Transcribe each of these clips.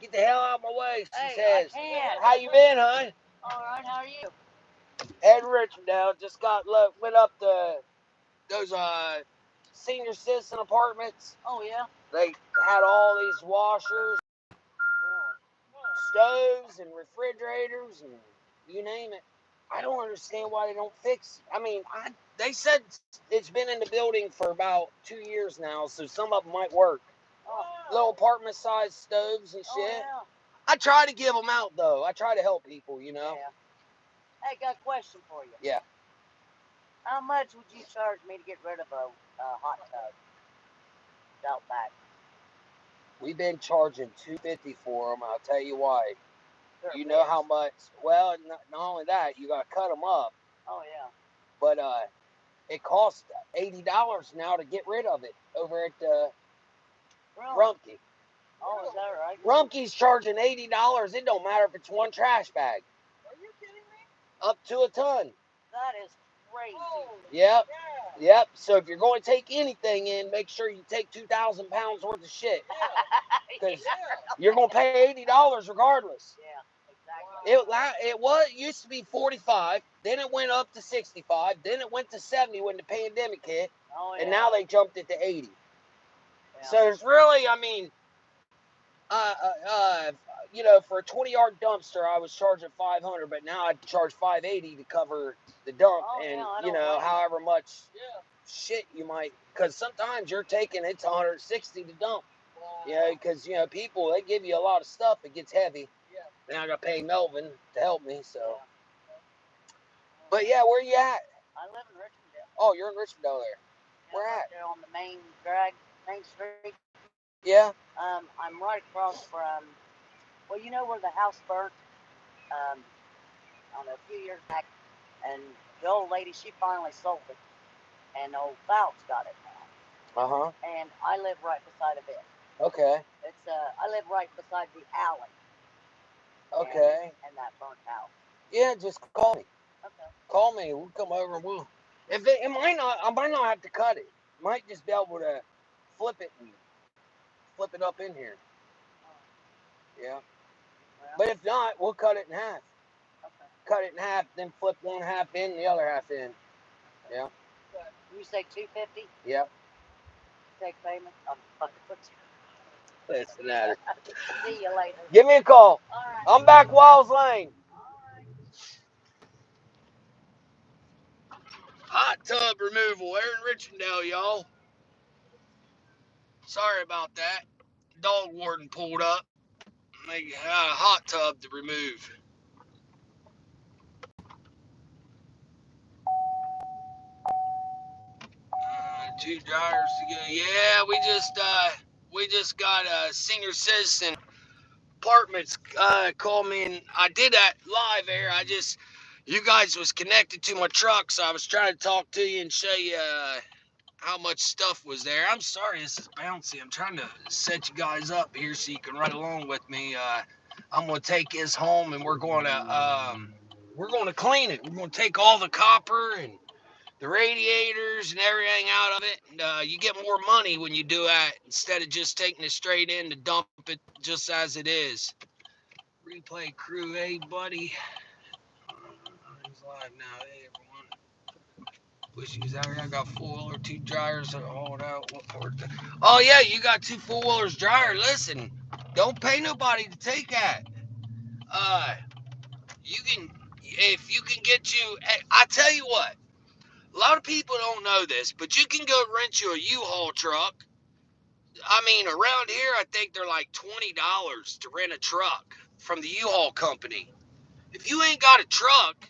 Get the hell out of my way, she Hey, says. I can. How you been, hon? All right, how are you? Ed Richmondale just went up to those senior citizen apartments. Oh, yeah? They had all these washers, stoves, and refrigerators, and you name it. I don't understand why they don't fix it. I mean, they said it's been in the building for about 2 years now, so some of them might work. Little apartment-sized stoves and shit. Oh, yeah. I try to give them out, though. I try to help people, you know? Yeah. Hey, got a question for you. Yeah. How much would you charge me to get rid of a hot tub out back? We've been charging $250 for them. I'll tell you why. They're You know fixed. how much? Well, not only that, you got to cut them up. Oh, yeah. But it costs $80 now to get rid of it over at Really? Rumpke. Oh, is that right? Rumpke's charging $80. It don't matter if it's one trash bag. Are you kidding me? Up to a ton. That is crazy. Oh, yep. Yeah. Yep. So if you're going to take anything in, make sure you take 2,000 pounds worth of shit. Because you're going to pay $80 regardless. Yeah, exactly. It used to be 45, then it went up to 65, then it went to 70 when the pandemic hit, Oh, yeah. and now they jumped it to 80. Yeah. So it's really, I mean, for a 20-yard dumpster, I was charging $500, but now I charge $580 to cover the dump, however much shit you might, because sometimes you're taking it's $160 to dump. Wow. Yeah, because people they give you a lot of stuff. It gets heavy. Yeah. Then I got to pay Melvin to help me. So. Yeah. But yeah, where you at? I live in Richmondale. Oh, you're in Richmondale there. Yeah, where right at? There on the main street. Yeah. I'm right across from. Well, you know where the house burnt? I don't know, a few years back, and the old lady, she finally sold it, and old Fouts got it now. Uh-huh. And I live right beside of it. Okay. I live right beside the alley. Okay. And that burnt house. Yeah, just call me. Okay. Call me. We'll come over and we'll. I might not have to cut it. Might just be able to flip it up in here. Yeah. Well, but if not, we'll cut it in half. Okay. Cut it in half, then flip one half in, and the other half in. Yeah. You say $250? Yep. Take payment? I'm fucking put you. Listen at her. See you later. Give me a call. All right. I'm back Wiles Lane. Hot tub removal. We're in Richmondale, y'all. Sorry about that. Dog warden pulled up. They had a hot tub to remove. 2 dryers to go. Yeah, we just got a senior citizen apartments call me, and I did that live there. You guys was connected to my truck, so I was trying to talk to you and show you how much stuff was there. I'm sorry this is bouncy. I'm trying to set you guys up here so you can ride along with me. I'm gonna take his home, and we're gonna clean it. We're gonna take all the copper and the radiators and everything out of it. And you get more money when you do that instead of just taking it straight in to dump it just as it is. Replay crew, hey buddy. He's live now. Hey everyone. Bushy's out here. I got 4-wheeler, 2 dryers that hold out. What part? Oh yeah, you got 2 4-wheelers dryer. Listen, don't pay nobody to take that. You can, if you can get you. I tell you what. A lot of people don't know this, but you can go rent you a U-Haul truck. I mean, around here, I think they're like $20 to rent a truck from the U-Haul company. If you ain't got a truck,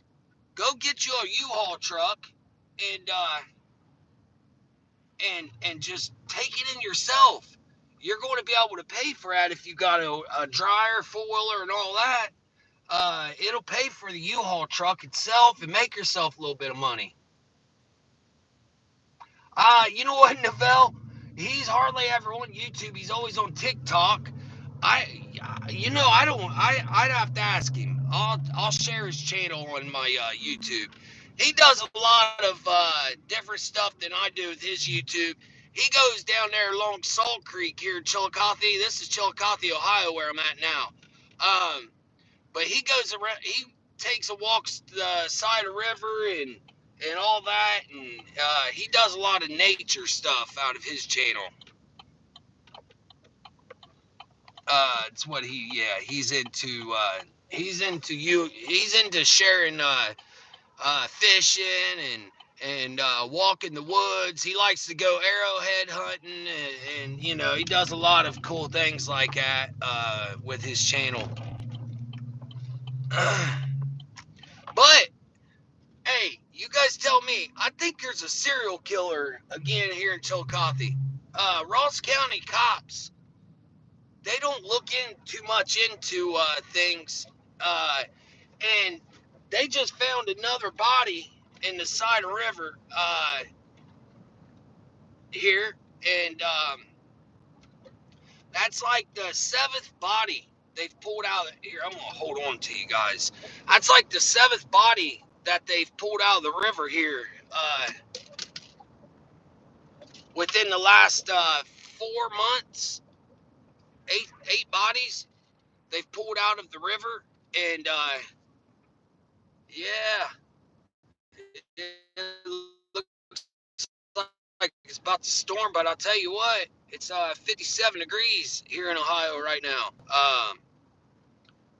go get you a U-Haul truck and just take it in yourself. You're going to be able to pay for that if you got a dryer, 4-wheeler, and all that. It'll pay for the U-Haul truck itself and make yourself a little bit of money. You know what, Novell? He's hardly ever on YouTube. He's always on TikTok. I'd have to ask him. I'll share his channel on my YouTube. He does a lot of different stuff than I do with his YouTube. He goes down there along Salt Creek here in Chillicothe. This is Chillicothe, Ohio, where I'm at now. Um, but he goes around. He takes a walk the side of the river and all that, and he does a lot of nature stuff out of his channel. It's what he's into. He's into sharing fishing and walking the woods. He likes to go arrowhead hunting, and he does a lot of cool things like that with his channel. But hey, you guys tell me. I think there's a serial killer again here in Chillicothe. Ross County cops, they don't look in too much into things, and they just found another body in the side of the river here, and that's like the seventh body they've pulled out. Here, I'm gonna hold on to you guys. That's like the seventh body that they've pulled out of the river here within the last 4 months. Eight bodies they've pulled out of the river, and yeah, it looks like it's about to storm. But I'll tell you what, it's 57 degrees here in Ohio right now.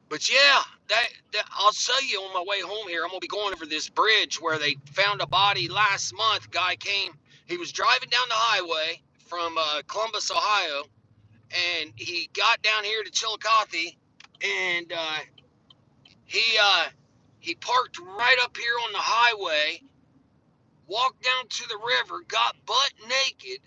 But yeah, that I'll show you on my way home here. I'm gonna be going over this bridge where they found a body last month. Guy came, he was driving down the highway from Columbus, Ohio, and he got down here to Chillicothe, and he uh, he parked right up here on the highway, walked down to the river, got butt naked,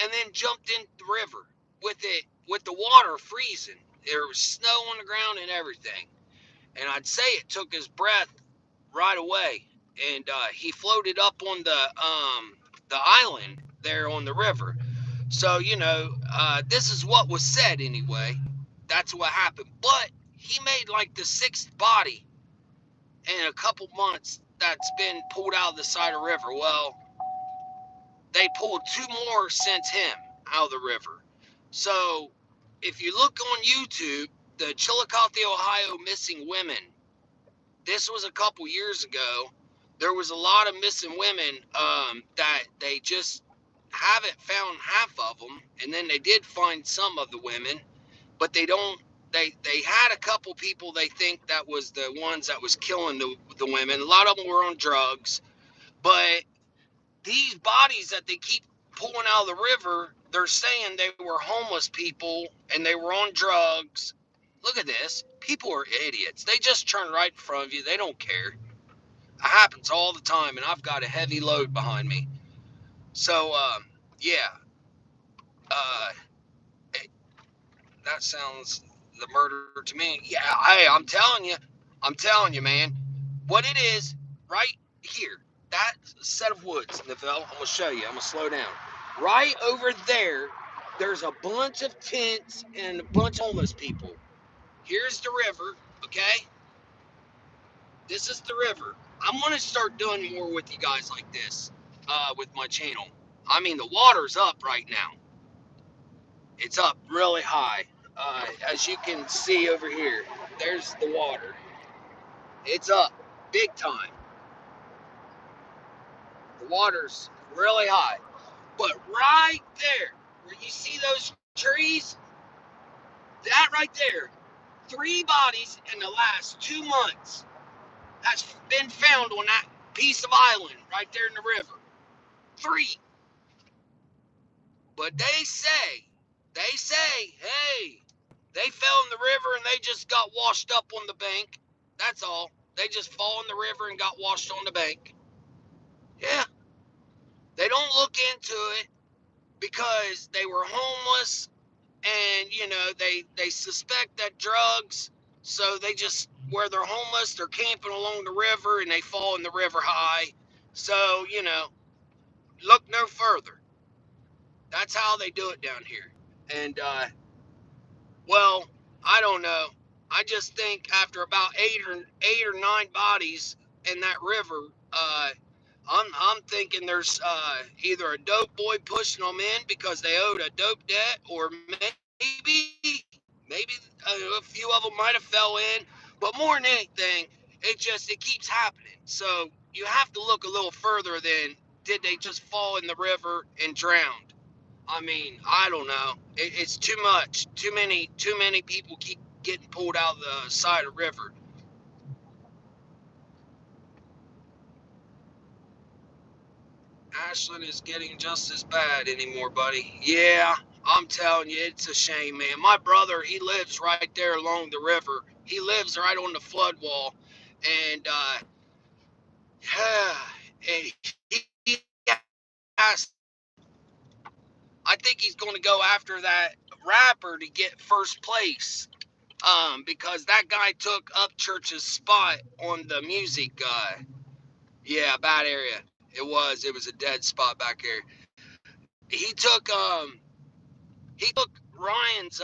and then jumped in the river with the water freezing. There was snow on the ground and everything. And I'd say it took his breath right away, and he floated up on the island there on the river. So this is what was said anyway. That's what happened. But he made like the sixth body in a couple months that's been pulled out of the side of the river. Well, they pulled two more since him out of the river. So if you look on YouTube, the Chillicothe, Ohio missing women, this was a couple years ago. There was a lot of missing women that they just haven't found half of them, and then they did find some of the women, but they don't. They had a couple people they think that was the ones that was killing the women. A lot of them were on drugs, but these bodies that they keep pulling out of the river, they're saying they were homeless people and they were on drugs. Look at this. People are idiots. They just turn right in front of you. They don't care. It happens all the time, and I've got a heavy load behind me. So, yeah, uh, that sounds the murder to me. Yeah, hey, I'm telling you, man, what it is right here, that set of woods, Neville, I'm gonna show you. I'm gonna slow down. Right over there, there's a bunch of tents and a bunch of homeless people. Here's the river, okay? This is the river. I'm gonna start doing more with you guys like this, with my channel. I mean, the water's up right now. It's up really high. As you can see over here, there's the water. It's up big time. The water's really high. But right there, where you see those trees, that right there, 3 bodies in the last 2 months has been found on that piece of island right there in the river. 3. But they say, hey, they fell in the river and they just got washed up on the bank. That's all. They just fall in the river and got washed on the bank. Yeah. They don't look into it because they were homeless, and they suspect that drugs, so they just, where they're homeless, they're camping along the river and they fall in the river high. So, look no further. That's how they do it down here. And well, I don't know. I just think after about eight or nine bodies in that river, I'm thinking there's either a dope boy pushing them in because they owed a dope debt, or maybe a few of them might have fell in. But more than anything, it keeps happening. So you have to look a little further than did they just fall in the river and drowned. I mean, I don't know. It's too much. Too many people keep getting pulled out of the side of the river. Ashland is getting just as bad anymore, buddy. Yeah, I'm telling you, it's a shame, man. My brother, he lives right there along the river. He lives right on the flood wall, and and he has. I think he's going to go after that rapper to get first place. Because that guy took Upchurch's spot on the music. Yeah, bad area. It was a dead spot back there. He took Ryan's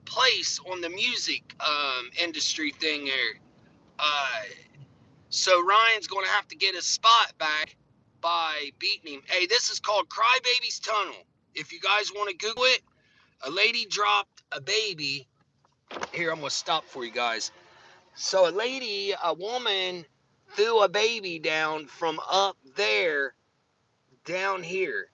place on the music industry thing there. Uh, so Ryan's going to have to get his spot back by beating him. Hey, this is called Crybaby's Tunnel. If you guys want to Google it, a lady dropped a baby. Here, I'm going to stop for you guys. So a woman threw a baby down from up there down here.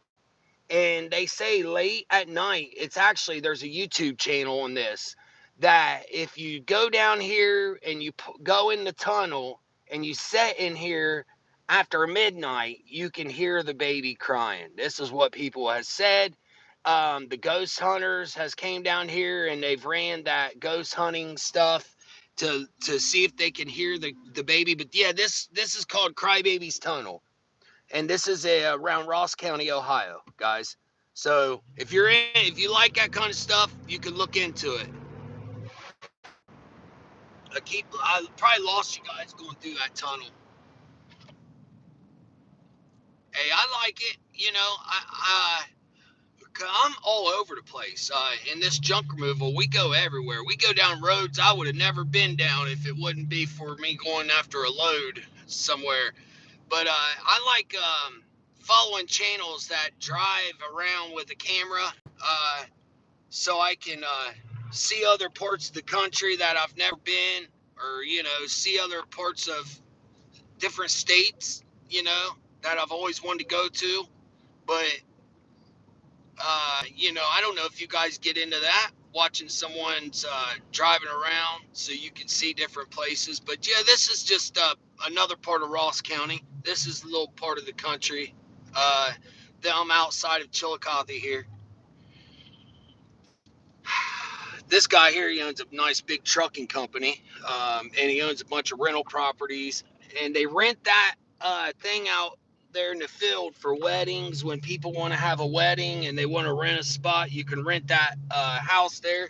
And they say late at night, it's actually, there's a YouTube channel on this, that if you go down here and you go in the tunnel and you sit in here after midnight, you can hear the baby crying. This is what people have said. The ghost hunters has came down here and they've ran that ghost hunting stuff to see if they can hear the baby. But yeah, this is called Crybaby's Tunnel, and this is around Ross County, Ohio, guys. So if you like that kind of stuff, you can look into it. I probably lost you guys going through that tunnel. Hey, I like it. I'm all over the place. In this junk removal, we go everywhere. We go down roads I would have never been down if it wouldn't be for me going after a load somewhere. But I like following channels that drive around with a camera. So I can see other parts of the country that I've never been, or see other parts of different states, that I've always wanted to go to. But I don't know if you guys get into that, watching someone's driving around so you can see different places. But yeah, this is just another part of Ross County. This is a little part of the country. Uh, I'm outside of Chillicothe here. This guy here, he owns a nice big trucking company, and he owns a bunch of rental properties, and they rent that thing out there in the field for weddings. When people want to have a wedding and they want to rent a spot, you can rent that house there.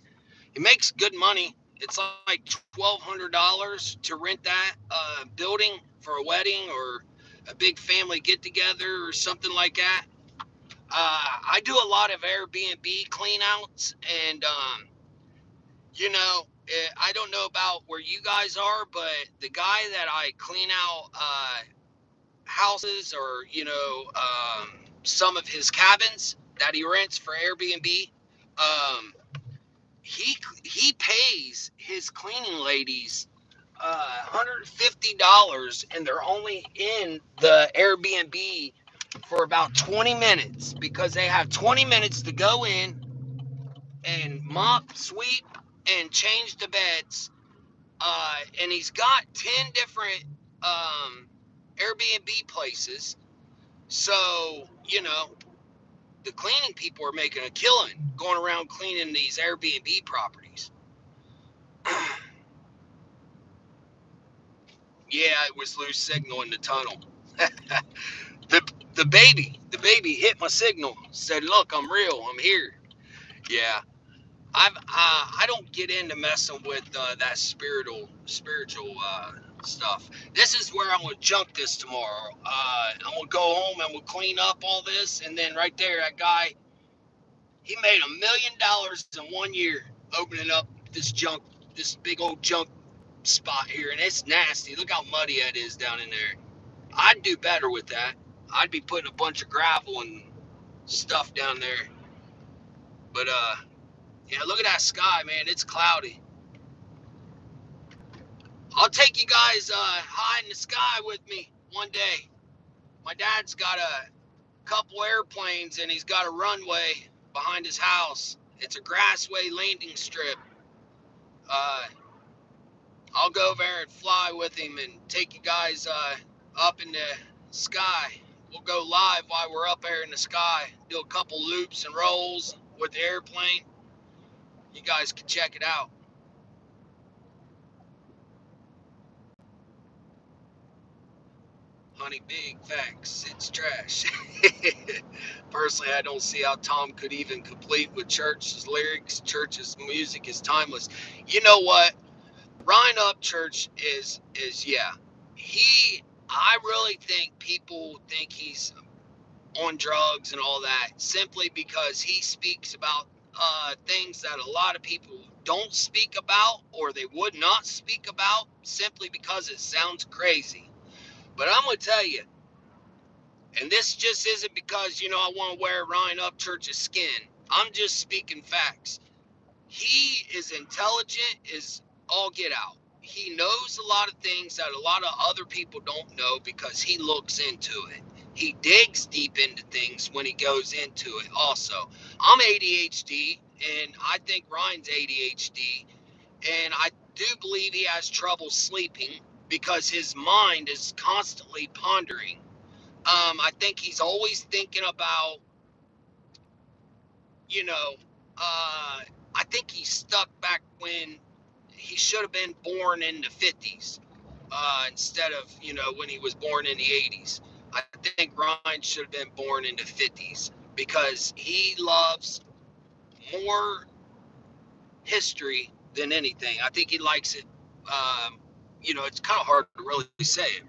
It makes good money. It's like $1,200 to rent that building for a wedding or a big family get together or something like that. I do a lot of Airbnb clean outs, and I don't know about where you guys are, but the guy that I clean out houses, or some of his cabins that he rents for Airbnb, um, he pays his cleaning ladies $150, and they're only in the Airbnb for about 20 minutes because they have 20 minutes to go in and mop, sweep, and change the beds. And he's got 10 different Airbnb places. So, the cleaning people are making a killing going around cleaning these Airbnb properties. Yeah, it was loose signal in the tunnel. the the baby hit my signal, said, "Look, I'm real. I'm here." Yeah. I don't get into messing with that spiritual stuff. This is where I'm gonna junk this tomorrow. I'm gonna go home and we'll clean up all this, and then right there, that guy, he made $1 million in 1 year opening up this big old junk spot here, and it's nasty. Look how muddy it is down in there. I'd do better with that. I'd be putting a bunch of gravel and stuff down there. But yeah, look at that sky, man. It's cloudy. I'll take you guys high in the sky with me one day. My dad's got a couple airplanes and he's got a runway behind his house. It's a grassway landing strip. Uh, I'll go there and fly with him and take you guys up in the sky. We'll go live while we're up there in the sky. Do a couple loops and rolls with the airplane. You guys can check it out. Honey, big facts. It's trash. Personally, I don't see how Tom could even complete with Church's lyrics. Church's music is timeless. You know what? Ryan Upchurch is yeah. I really think people think he's on drugs and all that simply because he speaks about things that a lot of people don't speak about or they would not speak about simply because it sounds crazy. But I'm gonna tell you, and this just isn't because I want to wear Ryan Upchurch's skin. I'm just speaking facts. He is intelligent as all get out. He knows a lot of things that a lot of other people don't know because he looks into it. He digs deep into things when he goes into it also. I'm ADHD, and I think Ryan's ADHD, and I do believe he has trouble sleeping because his mind is constantly pondering. I think he's always thinking about, you know, I think he's stuck back when he should have been born in the 50s instead of, when he was born in the 80s. I think Ryan should have been born in the 50s because he loves more history than anything. I think he likes it. It's kind of hard to really say it,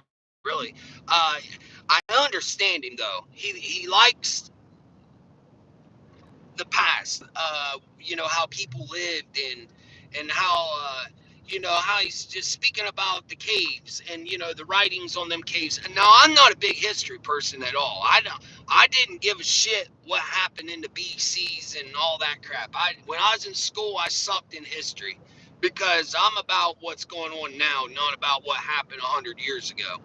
really. I understand him, though. He likes the past, how people lived and how how he's just speaking about the caves and the writings on them caves. And now I'm not a big history person at all. I didn't give a shit what happened in the BCs and all that crap. When I was in school, I sucked in history because I'm about what's going on now, not about what happened 100 years ago.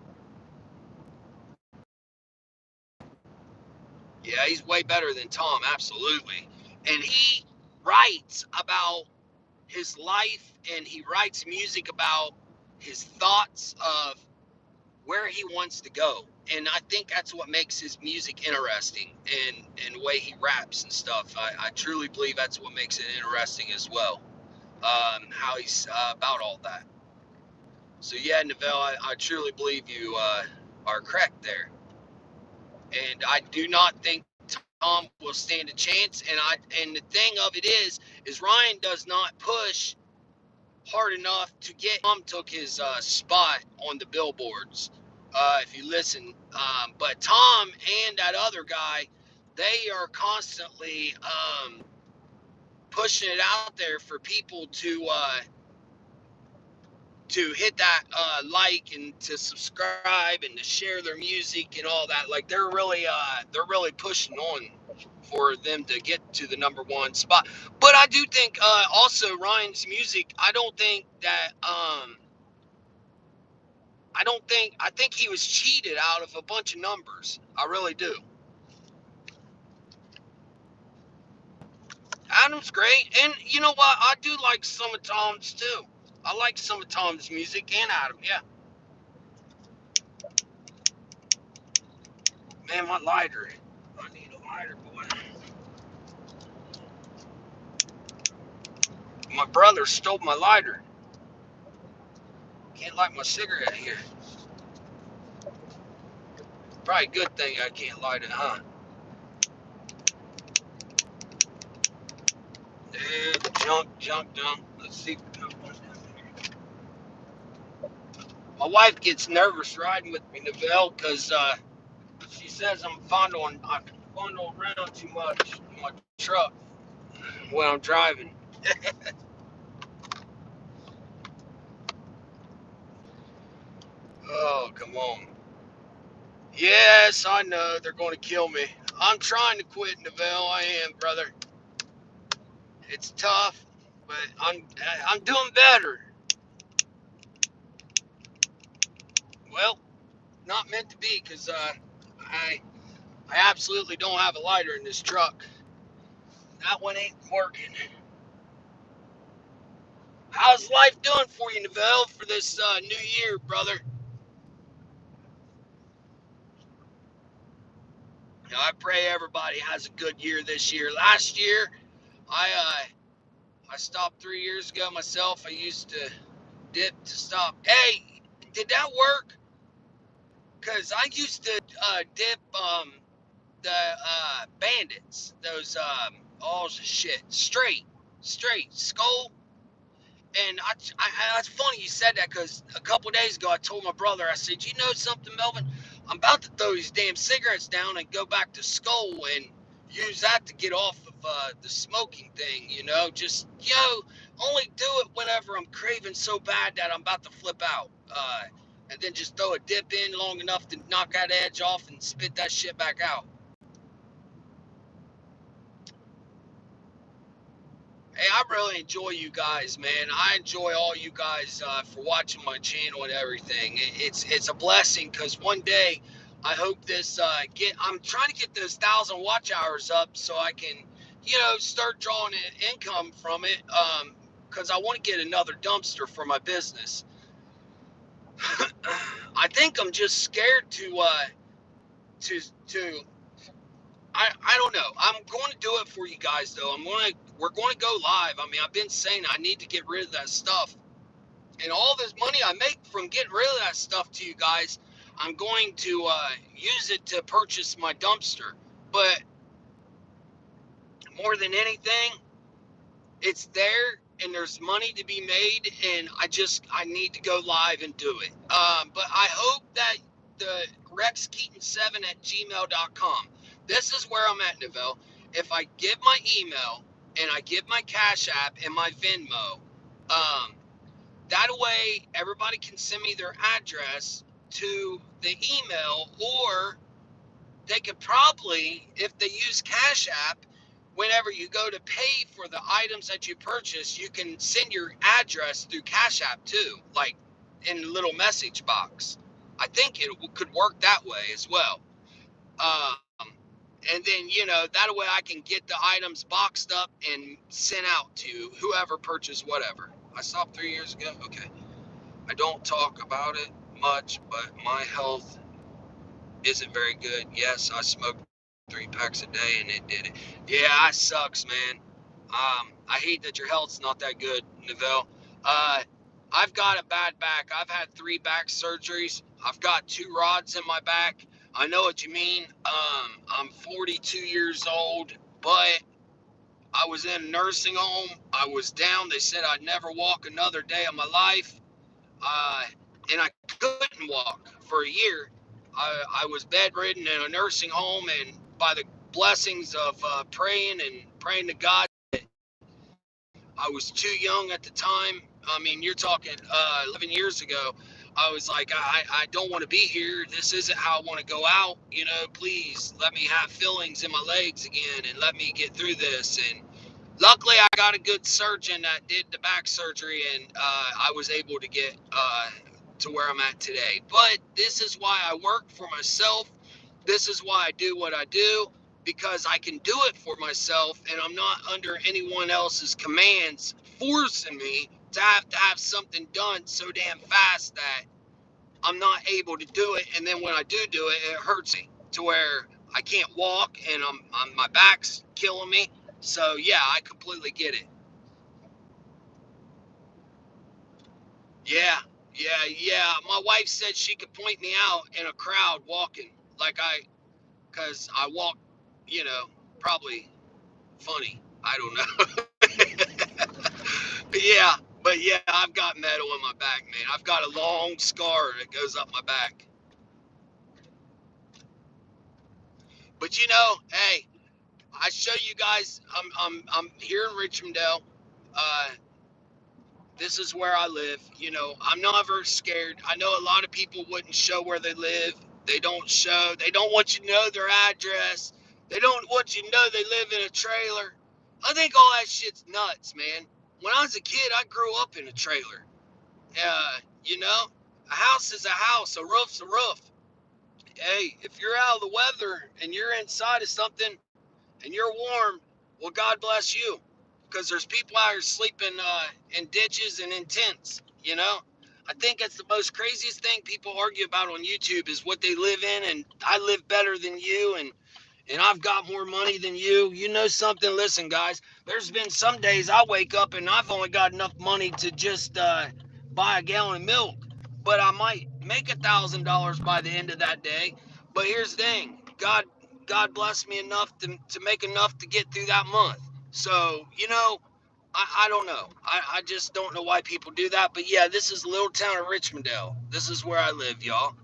Yeah, he's way better than Tom, absolutely. And he writes about his life and he writes music about his thoughts of where he wants to go. And I think that's what makes his music interesting and the way he raps and stuff. I truly believe that's what makes it interesting as well. How he's about all that. So yeah, Neville, I truly believe you are correct there. And I do not think Tom will stand a chance. And the thing of it is Ryan does not push hard enough to get. Tom took his spot on the billboards. If you listen, but Tom and that other guy, they are constantly pushing it out there for people to hit that like and to subscribe and to share their music and all that. Like they're really pushing on for them to get to the number one spot. But I do think also Ryan's music. I think he was cheated out of a bunch of numbers. I really do. Adam's great, and you know what? I do like some of Tom's too. I like some of Tom's music and Adam. Yeah, man, my lighter. I need a lighter, boy. My brother stole my lighter. Can't light my cigarette here. Probably a good thing I can't light it, huh? Junk. Let's see. My wife gets nervous riding with me, Neville, because she says I fondle around too much in my truck when I'm driving. Oh, come on. Yes, I know they're going to kill me. I'm trying to quit, Neville. I am, brother. It's tough, but I'm doing better. Well, not meant to be, because I I absolutely don't have a lighter in this truck. That one ain't working. How's life doing for you, Neville, for this new year, brother? I pray everybody has a good year this year. Last year, I stopped 3 years ago myself. I used to dip to stop. Hey, did that work? Cause I used to dip the bandits, those oh shit, straight skull. And that's funny you said that, because a couple days ago I told my brother, I said, you know something, Melvin? I'm about to throw these damn cigarettes down and go back to Skull and use that to get off of the smoking thing, just, only do it whenever I'm craving so bad that I'm about to flip out. And then just throw a dip in long enough to knock that edge off and spit that shit back out. Hey, I really enjoy you guys, man. I enjoy all you guys for watching my channel and everything. It's a blessing, because one day I hope this I'm trying to get those 1,000 watch hours up so I can, start drawing an income from it. Because I want to get another dumpster for my business. I think I'm just scared to I don't know. I'm going to do it for you guys, though. We're going to go live. I mean, I've been saying I need to get rid of that stuff, and all this money I make from getting rid of that stuff to you guys, I'm going to use it to purchase my dumpster. But more than anything, it's there, and there's money to be made, and I need to go live and do it. But I hope that the rexkeaton7@gmail.com. This is where I'm at, Neville. If I give my email and I give my Cash App and my Venmo, um, that way everybody can send me their address to the email, or they could probably, if they use Cash App, whenever you go to pay for the items that you purchase, you can send your address through Cash App too, like in a little message box. I think it could work that way as well. Um, and then, that way I can get the items boxed up and sent out to whoever purchased whatever. I stopped 3 years ago. Okay. I don't talk about it much, but my health isn't very good. Yes, I smoke 3 packs a day, and it did it. Yeah, it sucks, man. I hate that your health's not that good, Neville. Uh, I've got a bad back. I've had 3 back surgeries. I've got 2 rods in my back. I know what you mean. I'm 42 years old, but I was in a nursing home. I was down. They said I'd never walk another day of my life. Uh, and I couldn't walk for a year. I was bedridden in a nursing home, and by the blessings of praying to God, I was too young at the time. I mean, you're talking 11 years ago. I was like, I don't want to be here. This isn't how I want to go out. Please let me have fillings in my legs again and let me get through this. And luckily, I got a good surgeon that did the back surgery, and I was able to get to where I'm at today. But this is why I work for myself. This is why I do what I do, because I can do it for myself, and I'm not under anyone else's commands forcing me to have something done so damn fast that I'm not able to do it. And then when I do it, it hurts me to where I can't walk, and my back's killing me. So yeah, I completely get it. Yeah, yeah. My wife said she could point me out in a crowd walking, cause I walk, you know, probably funny. I don't know. but yeah, I've got metal in my back, man. I've got a long scar that goes up my back. But hey, I show you guys. I'm here in Richmondale. Uh, this is where I live. I'm not ever scared. I know a lot of people wouldn't show where they live. They don't show. They don't want you to know their address. They don't want you to know they live in a trailer. I think all that shit's nuts, man. When I was a kid, I grew up in a trailer. You know, a house is a house, a roof's a roof. Hey, if you're out of the weather and you're inside of something and you're warm, well, God bless you, because there's people out here sleeping in ditches and in tents. You know, I think that's the most craziest thing people argue about on YouTube is what they live in, and I live better than you, and I've got more money than you. You know something? Listen, guys, there's been some days I wake up and I've only got enough money to just buy a gallon of milk, but I might make $1,000 by the end of that day. But here's the thing: God blessed me enough to make enough to get through that month. So I don't know. I just don't know why people do that. But yeah, this is a little town of Richmondale. This is where I live, y'all.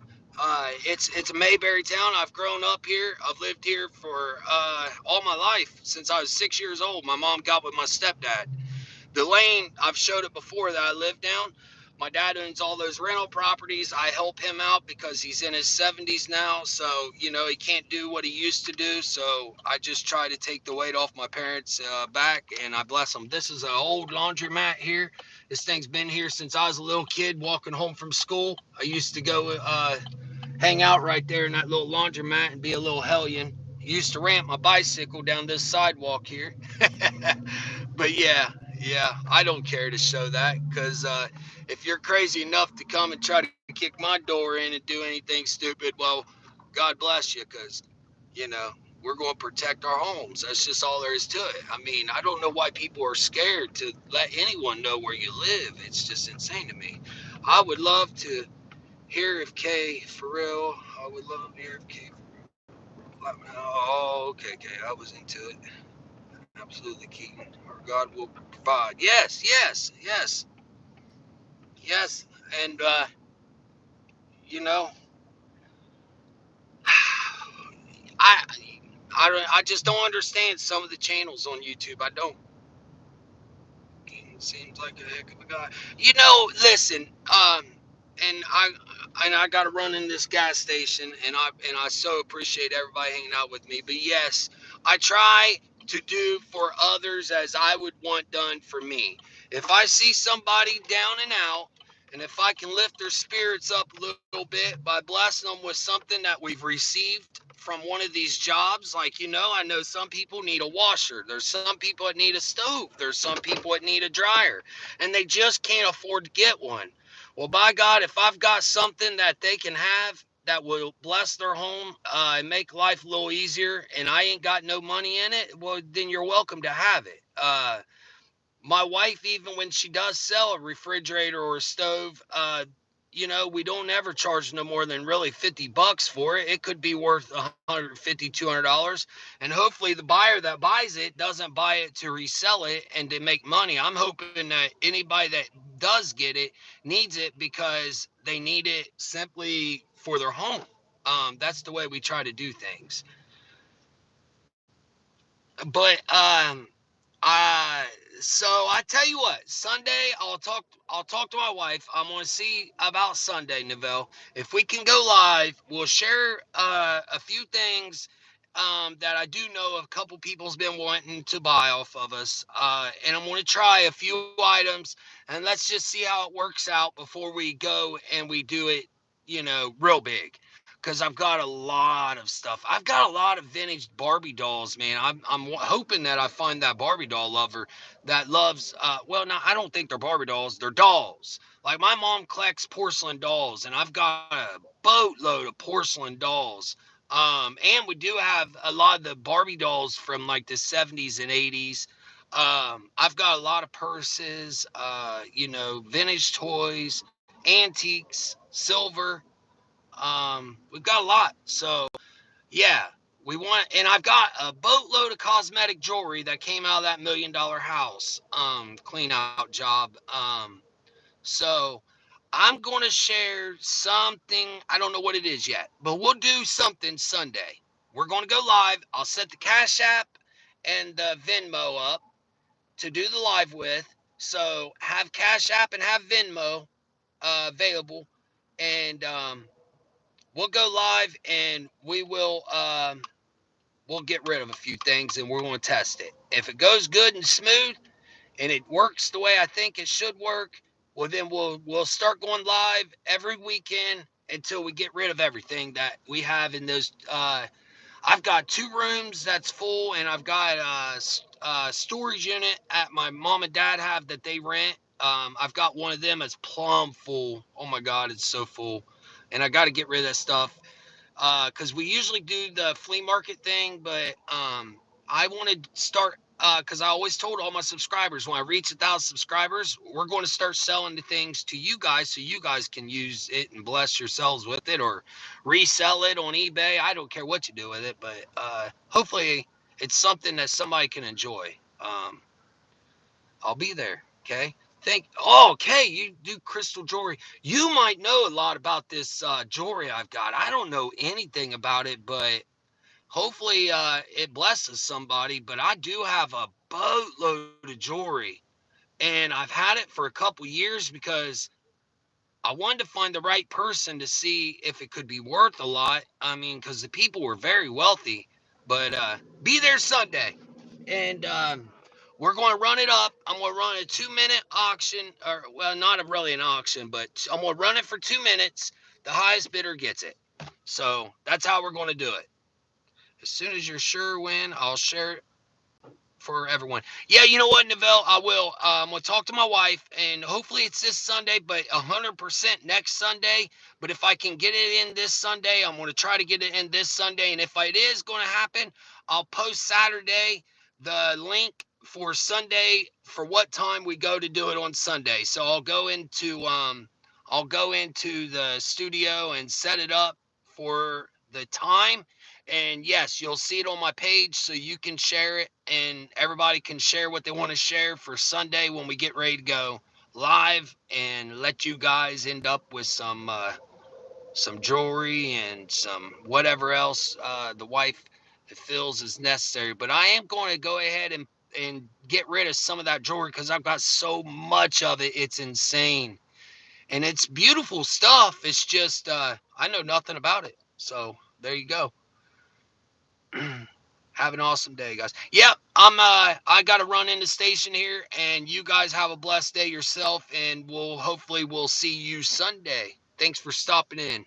It's a Mayberry town. I've grown up here. I've lived here for all my life since I was 6 years old. My mom got with my stepdad. The lane, I've showed it before that I live down. My dad owns all those rental properties. I help him out because he's in his 70s now. So, he can't do what he used to do. So I just try to take the weight off my parents' back and I bless them. This is an old laundromat here. This thing's been here since I was a little kid walking home from school. I used to go hang out right there in that little laundromat and be a little hellion. Used to ramp my bicycle down this sidewalk here. But yeah, I don't care to show that because if you're crazy enough to come and try to kick my door in and do anything stupid, well, God bless you because, you know, we're going to protect our homes. That's just all there is to it. I mean, I don't know why people are scared to let anyone know where you live. It's just insane to me. I would love to hear if K for real. I would love to hear if K for real. Oh, okay. I was into it. Absolutely, Keaton. Our God will provide. Yes. And you know, I I just don't understand some of the channels on YouTube. I don't. Seems like a heck of a guy. Listen, and I got to run in this gas station, and I so appreciate everybody hanging out with me. But yes, I try to do for others as I would want done for me. If I see somebody down and out, and if I can lift their spirits up a little bit by blessing them with something that we've received from one of these jobs, like I know some people need a washer. There's some people that need a stove. There's some people that need a dryer, and they just can't afford to get one. Well, by God, if I've got something that they can have that will bless their home and make life a little easier, and I ain't got no money in it, well, then you're welcome to have it. My wife, even when she does sell a refrigerator or a stove, we don't ever charge no more than really $50 for it. It could be worth $150, $200. And hopefully the buyer that buys it doesn't buy it to resell it and to make money. I'm hoping that anybody that does get it needs it because they need it simply for their home. That's the way we try to do things. But Uh, so I tell you what, Sunday I'll talk to my wife. I'm gonna see about Sunday, Neville. If we can go live, we'll share a few things that I do know a couple people's been wanting to buy off of us. And I'm gonna try a few items, and let's just see how it works out before we go and we do it, real big. Because I've got a lot of stuff. I've got a lot of vintage Barbie dolls, man. I'm hoping that I find that Barbie doll lover that loves. Well, no, I don't think they're Barbie dolls. They're dolls. Like my mom collects porcelain dolls, and I've got a boatload of porcelain dolls. And we do have a lot of the Barbie dolls from like the 70s and 80s. I've got a lot of purses, vintage toys, antiques, silver. We've got a lot. So yeah, we want, and I've got a boatload of cosmetic jewelry that came out of that $1 million house clean out job. So I'm going to share something. I don't know what it is yet, but we'll do something Sunday. We're going to go live. I'll set the Cash App and the Venmo up to do the live with. So have Cash App and have Venmo available, and we'll go live and we'll get rid of a few things and we're going to test it. If it goes good and smooth and it works the way I think it should work, well then we'll start going live every weekend until we get rid of everything that we have in those. I've got 2 rooms that's full, and I've got a storage unit at my mom and dad have that they rent. I've got one of them that's plumb full. Oh my god, it's so full, and I got to get rid of that stuff because we usually do the flea market thing, but I want to start because I always told all my subscribers when I reach 1,000 subscribers, we're going to start selling the things to you guys so you guys can use it and bless yourselves with it or resell it on eBay. I don't care what you do with it, but hopefully it's something that somebody can enjoy. I'll be there. Okay. Okay, you do crystal jewelry. You might know a lot about this jewelry I've got. I don't know anything about it, but hopefully it blesses somebody. But I do have a boatload of jewelry, and I've had it for a couple years because I wanted to find the right person to see if it could be worth a lot. I mean, because the people were very wealthy. But be there Sunday, and we're going to run it up. I'm going to run a 2 minute auction, or well, not really an auction, but I'm going to run it for 2 minutes. The highest bidder gets it. So that's how we're going to do it. As soon as you're sure when, I'll share it for everyone. Yeah, you know what, Neville? I will. I'm gonna talk to my wife, and hopefully it's this Sunday, but 100% next Sunday. But if I can get it in this Sunday, I'm gonna try to get it in this Sunday. And if it is gonna happen, I'll post Saturday the link for Sunday for what time we go to do it on Sunday. So I'll go into the studio and set it up for the time, and yes, you'll see it on my page so you can share it and everybody can share what they want to share for Sunday when we get ready to go live and let you guys end up with some jewelry and some whatever else the wife feels is necessary. But I am going to go ahead and get rid of some of that jewelry because I've got so much of it. It's insane. And it's beautiful stuff. It's just I know nothing about it. So there you go. Have an awesome day, guys. Yep, I gotta run in the station here, and you guys have a blessed day yourself, and we'll see you Sunday. Thanks for stopping in.